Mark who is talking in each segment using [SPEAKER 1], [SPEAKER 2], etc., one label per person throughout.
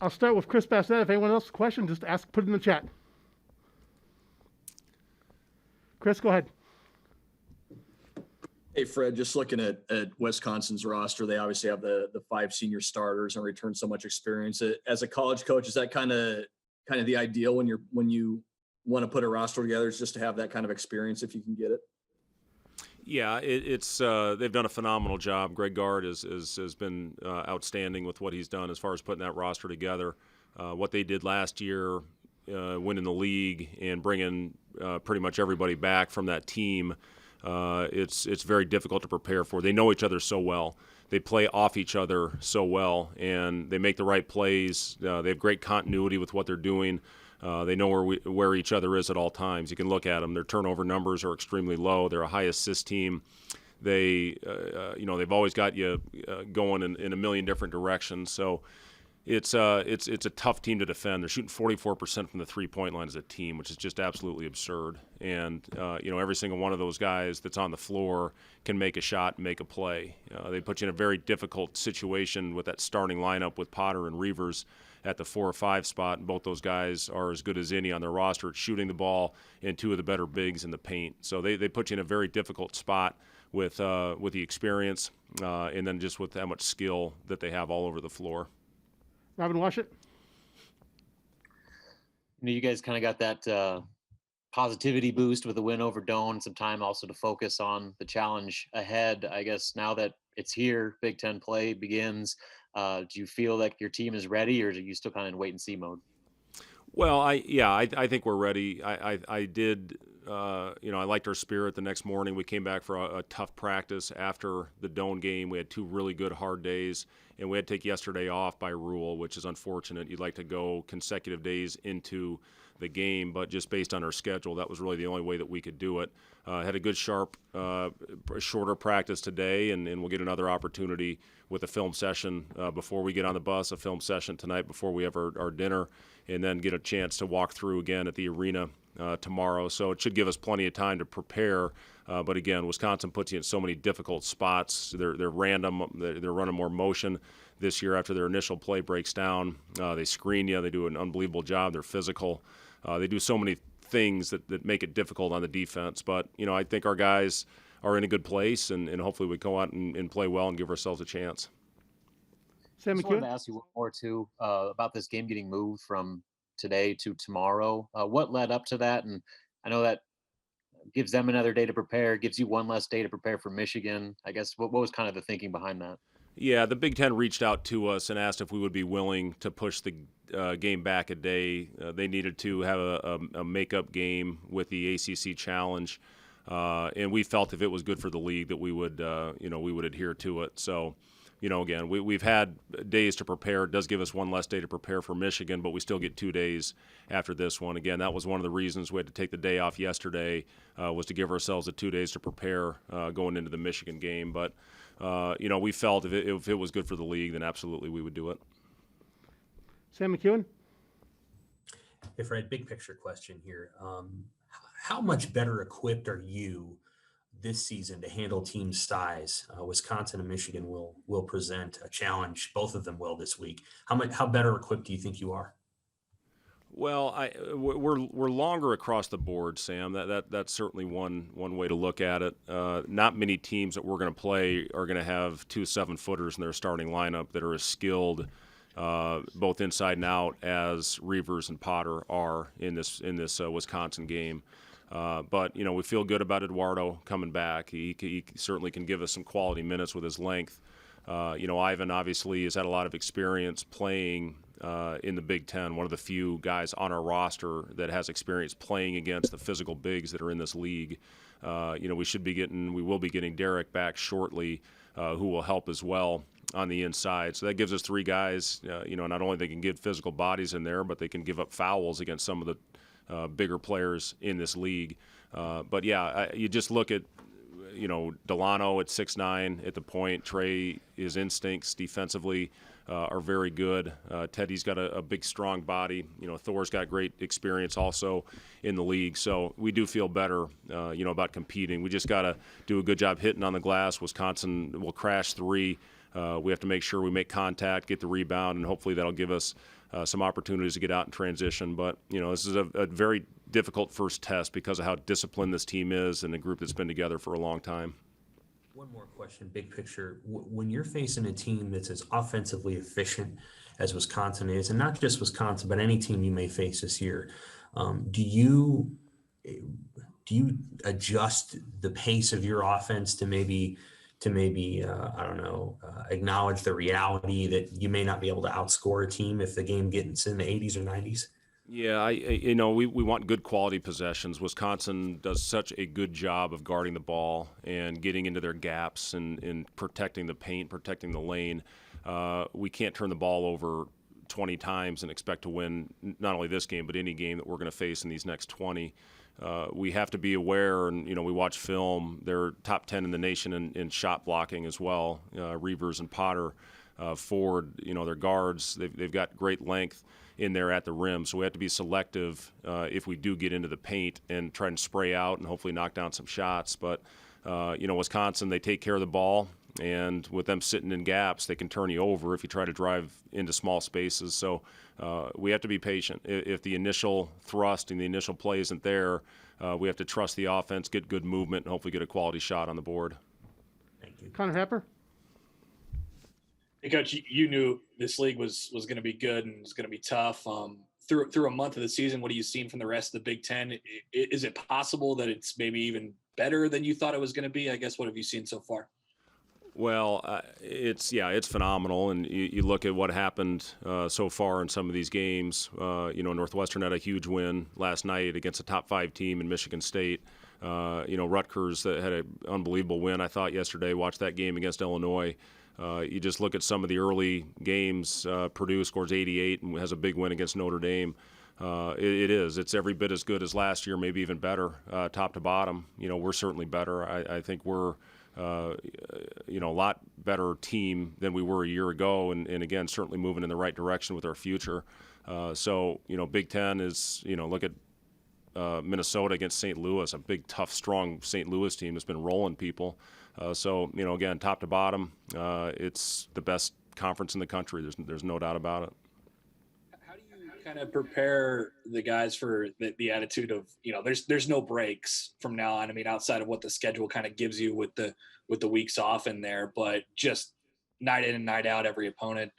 [SPEAKER 1] I'll start with Chris Bassett. If anyone else has a question, just put it in the chat. Chris, go ahead.
[SPEAKER 2] Hey, Fred, just looking at Wisconsin's roster, they obviously have the 5 senior starters and return so much experience. As a college coach, is that kind of the ideal when you want to put a roster together, is just to have that kind of experience if you can get it?
[SPEAKER 3] Yeah, it's they've done a phenomenal job. Greg Gard has been outstanding with what he's done as far as putting that roster together. What they did last year, winning the league and bringing pretty much everybody back from that team, it's very difficult to prepare for. They know each other so well. They play off each other so well, and they make the right plays. They have great continuity with what they're doing. They know where each other is at all times. You can look at them. Their turnover numbers are extremely low. They're a high assist team. They've always got you going in a million different directions. So it's a tough team to defend. They're shooting 44% from the three-point line as a team, which is just absolutely absurd. And every single one of those guys that's on the floor can make a shot and make a play. They put you in a very difficult situation with that starting lineup with Potter and Reavers at the 4 or 5 spot, and both those guys are as good as any on their roster at shooting the ball and 2 of the better bigs in the paint. So they put you in a very difficult spot with the experience and then just with how much skill that they have all over the floor.
[SPEAKER 1] Robin Washut?
[SPEAKER 4] You guys kind of got that positivity boost with the win over Doane, some time also to focus on the challenge ahead. I guess now that it's here, Big Ten play begins. Do you feel like your team is ready, or are you still kind of in wait and see mode?
[SPEAKER 3] Well, I think we're ready. I did, I liked our spirit the next morning. We came back for a tough practice after the Doane game. We had 2 really good hard days, and we had to take yesterday off by rule, which is unfortunate. You'd like to go consecutive days into the game, but just based on our schedule, that was really the only way that we could do it. Had a good, sharp, shorter practice today, and we'll get another opportunity with a film session before we get on the bus, a film session tonight before we have our dinner, and then get a chance to walk through again at the arena tomorrow. So it should give us plenty of time to prepare. But again, Wisconsin puts you in so many difficult spots. They're random. They're running more motion this year after their initial play breaks down. They screen you. They do an unbelievable job. They're physical. They do so many things that make it difficult on the defense. But, I think our guys are in a good place, and hopefully we go out and play well and give ourselves a chance.
[SPEAKER 1] Sam
[SPEAKER 4] I wanted
[SPEAKER 1] McEwen?
[SPEAKER 4] to ask you one more, too, about this game getting moved from today to tomorrow. What led up to that? And I know that gives them another day to prepare, gives you one less day to prepare for Michigan. I guess what was kind of the thinking behind that?
[SPEAKER 3] Yeah, the Big Ten reached out to us and asked if we would be willing to push the game back a day. They needed to have a makeup game with the ACC Challenge, and we felt if it was good for the league that we would adhere to it. So, again, we've had days to prepare. It does give us one less day to prepare for Michigan, but we still get 2 days after this one. Again, that was one of the reasons we had to take the day off yesterday, was to give ourselves 2 days to prepare going into the Michigan game. But we felt if it was good for the league, then absolutely we would do it.
[SPEAKER 1] Sam McEwen?
[SPEAKER 5] Hey, Fred, big picture question here. How much better equipped are you this season to handle team size? Wisconsin and Michigan will present a challenge. Both of them will this week. How better equipped do you think you are?
[SPEAKER 3] Well, we're longer across the board, Sam. That's certainly one way to look at it. Not many teams that we're going to play are going to have 2 7-footers in their starting lineup that are as skilled, both inside and out, as Reavers and Potter are in this Wisconsin game. But we feel good about Eduardo coming back. He certainly can give us some quality minutes with his length. Ivan obviously has had a lot of experience playing in the Big Ten, one of the few guys on our roster that has experience playing against the physical bigs that are in this league. We will be getting Derek back shortly, who will help as well on the inside. So that gives us 3 guys, not only they can get physical bodies in there, but they can give up fouls against some of the bigger players in this league. But yeah, you just look at, Delano at 6'9" at the point. Trey, his instincts defensively are very good. Teddy's got a big, strong body. Thor's got great experience also in the league. So we do feel better, about competing. We just got to do a good job hitting on the glass. Wisconsin will crash 3 we have to make sure we make contact, get the rebound, and hopefully that'll give us some opportunities to get out in transition. But, this is a very difficult first test because of how disciplined this team is and a group that's been together for a long time.
[SPEAKER 5] One more question, big picture. When you're facing a team that's as offensively efficient as Wisconsin is, and not just Wisconsin, but any team you may face this year, do you adjust the pace of your offense to maybe I don't know, acknowledge the reality that you may not be able to outscore a team if the game gets in the 80s or 90s?
[SPEAKER 3] Yeah, we want good quality possessions. Wisconsin does such a good job of guarding the ball and getting into their gaps and protecting the paint, protecting the lane. We can't turn the ball over 20 times and expect to win not only this game, but any game that we're going to face in these next 20. We have to be aware, and we watch film. They're top 10 in the nation in shot blocking as well. Reavers and Potter, Ford, their guards. They've got great length in there at the rim, so we have to be selective if we do get into the paint and try and spray out and hopefully knock down some shots. But Wisconsin, they take care of the ball, and with them sitting in gaps, they can turn you over if you try to drive into small spaces. So we have to be patient. If the initial thrust and the initial play isn't there, we have to trust the offense, get good movement, and hopefully get a quality shot on the board.
[SPEAKER 5] Thank you.
[SPEAKER 1] Connor Happer.
[SPEAKER 6] Hey, Coach, you knew this league was going to be good and was going to be tough. Through a month of the season, what are you seeing from the rest of the Big Ten? Is it possible that it's maybe even better than you thought it was going to be? I guess, what have you seen so far?
[SPEAKER 3] Well, it's phenomenal, and you look at what happened so far in some of these games. Northwestern had a huge win last night against a top 5 team in Michigan State. Rutgers that had an unbelievable win, I thought, yesterday. Watched that game against Illinois. You just look at some of the early games. Purdue scores 88 and has a big win against Notre Dame. It's every bit as good as last year, maybe even better, top to bottom. We're certainly better. I think we're a lot better team than we were a year ago, and again, certainly moving in the right direction with our future. Big Ten is, look at Minnesota against St. Louis, a big, tough, strong St. Louis team that's been rolling people. Again, top to bottom, it's the best conference in the country. There's no doubt about it.
[SPEAKER 6] How do you kind of prepare the guys for the attitude of, there's no breaks from now on? I mean, outside of what the schedule kind of gives you with the weeks off in there, but just night in and night out, every opponent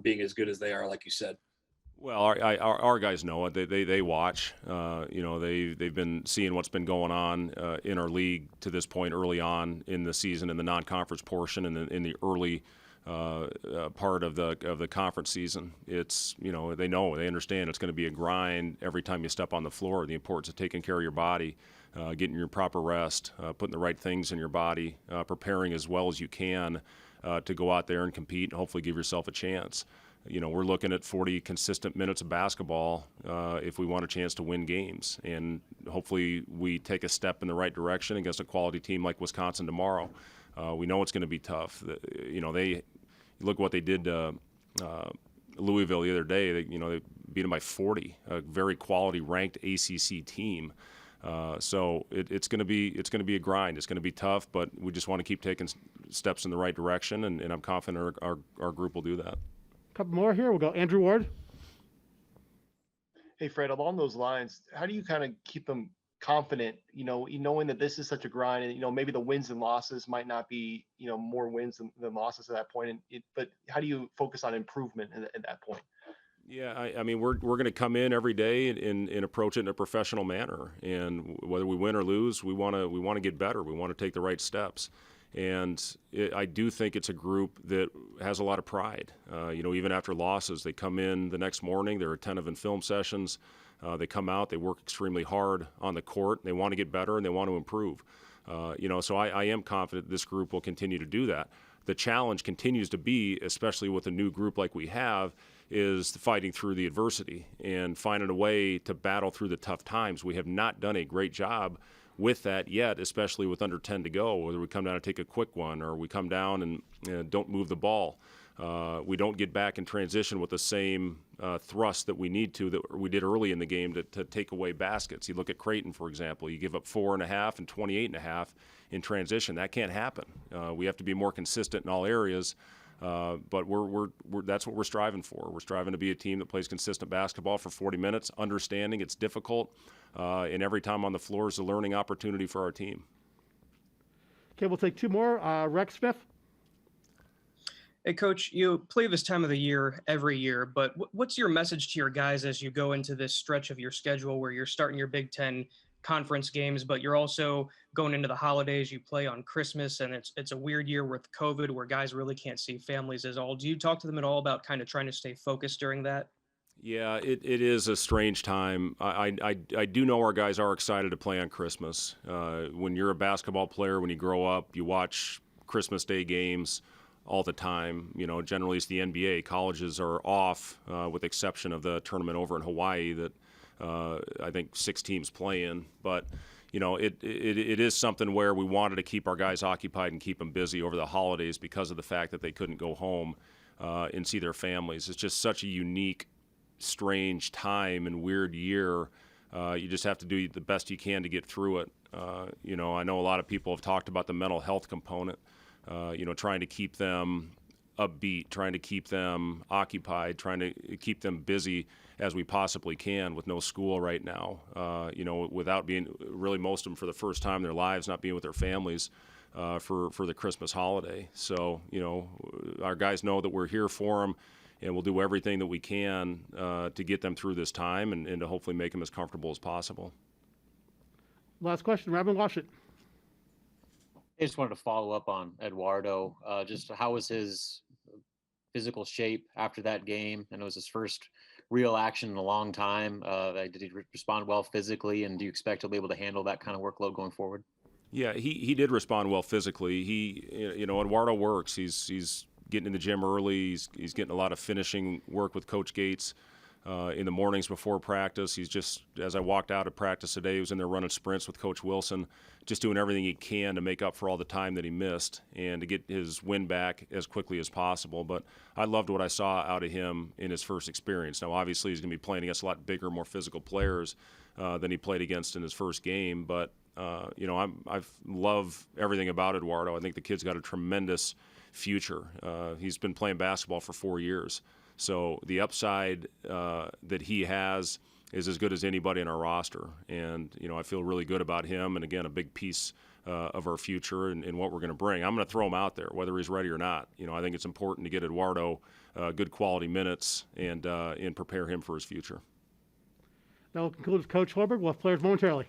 [SPEAKER 6] being as good as they are, like you said.
[SPEAKER 3] Well, our guys know it. They watch. They've been seeing what's been going on in our league to this point early on in the season, in the non-conference portion, and in the early part of the conference season. It's they understand it's going to be a grind every time you step on the floor. The importance of taking care of your body, getting your proper rest, putting the right things in your body, preparing as well as you can to go out there and compete and hopefully give yourself a chance. We're looking at 40 consistent minutes of basketball if we want a chance to win games. And hopefully we take a step in the right direction against a quality team like Wisconsin tomorrow. We know it's going to be tough. They look what they did to Louisville the other day. They beat them by 40, a very quality ranked ACC team. So it's going to be a grind. It's going to be tough, but we just want to keep taking steps in the right direction, and I'm confident our group will do that.
[SPEAKER 1] Couple more here. We'll go Andrew Ward.
[SPEAKER 7] Hey, Fred, along those lines, how do you kind of keep them confident, knowing that this is such a grind, and, maybe the wins and losses might not be, more wins than losses at that point. But how do you focus on improvement at that point?
[SPEAKER 3] Yeah, I mean, we're going to come in every day and approach it in a professional manner. And whether we win or lose, we want to get better. We want to take the right steps. And I do think it's a group that has a lot of pride. Even after losses, they come in the next morning, they're attentive in film sessions. They come out, they work extremely hard on the court. They want to get better and they want to improve. So I am confident this group will continue to do that. The challenge continues to be, especially with a new group like we have, is fighting through the adversity and finding a way to battle through the tough times. We have not done a great job with that yet, especially with under 10 to go, whether we come down and take a quick one or we come down and don't move the ball. We don't get back in transition with the same thrust that we need to, that we did early in the game to take away baskets. You look at Creighton, for example. You give up 4.5 and 28.5 in transition. That can't happen. We have to be more consistent in all areas But that's what we're striving for. We're striving to be a team that plays consistent basketball for 40 minutes, understanding it's difficult, and every time on the floor is a learning opportunity for our team.
[SPEAKER 1] Okay, we'll take two more. Rex Smith.
[SPEAKER 8] Hey, Coach, you play this time of the year every year, but what's your message to your guys as you go into this stretch of your schedule where you're starting your Big Ten conference games, but you're also going into the holidays? You play on Christmas, and it's a weird year with COVID where guys really can't see families at all. Do you talk to them at all about kind of trying to stay focused during that?
[SPEAKER 3] Yeah, it is a strange time. I do know our guys are excited to play on Christmas. When you're a basketball player, when you grow up, you watch Christmas Day games all the time. Generally it's the NBA. Colleges are off, with the exception of the tournament over in Hawaii that I think 6 teams play in. But it is something where we wanted to keep our guys occupied and keep them busy over the holidays because of the fact that they couldn't go home and see their families. It's just such a unique, strange time and weird year. You just have to do the best you can to get through it. I know a lot of people have talked about the mental health component. Trying to keep them upbeat, trying to keep them occupied, trying to keep them busy as we possibly can with no school right now, without being really most of them for the first time in their lives, not being with their families for the Christmas holiday. So, our guys know that we're here for them, and we'll do everything that we can to get them through this time and to hopefully make them as comfortable as possible.
[SPEAKER 1] Last question, Robin Washington.
[SPEAKER 4] I just wanted to follow up on Eduardo. Just how was his physical shape after that game? And it was his first real action in a long time. Did he respond well physically? And do you expect he'll be able to handle that kind of workload going forward?
[SPEAKER 3] Yeah, he did respond well physically. Eduardo works. He's getting in the gym early. He's getting a lot of finishing work with Coach Gates in the mornings before practice. He's just, as I walked out of practice today, he was in there running sprints with Coach Wilson, just doing everything he can to make up for all the time that he missed and to get his win back as quickly as possible. But I loved what I saw out of him in his first experience. Now, obviously, he's going to be playing against a lot bigger, more physical players than he played against in his first game. But, I love everything about Eduardo. I think the kid's got a tremendous future. He's been playing basketball for 4 years. So the upside that he has is as good as anybody in our roster. And, I feel really good about him. And, again, a big piece of our future and what we're going to bring. I'm going to throw him out there, whether he's ready or not. I think it's important to get Eduardo good quality minutes and prepare him for his future.
[SPEAKER 1] That will conclude with Coach Hoiberg. We'll have players momentarily.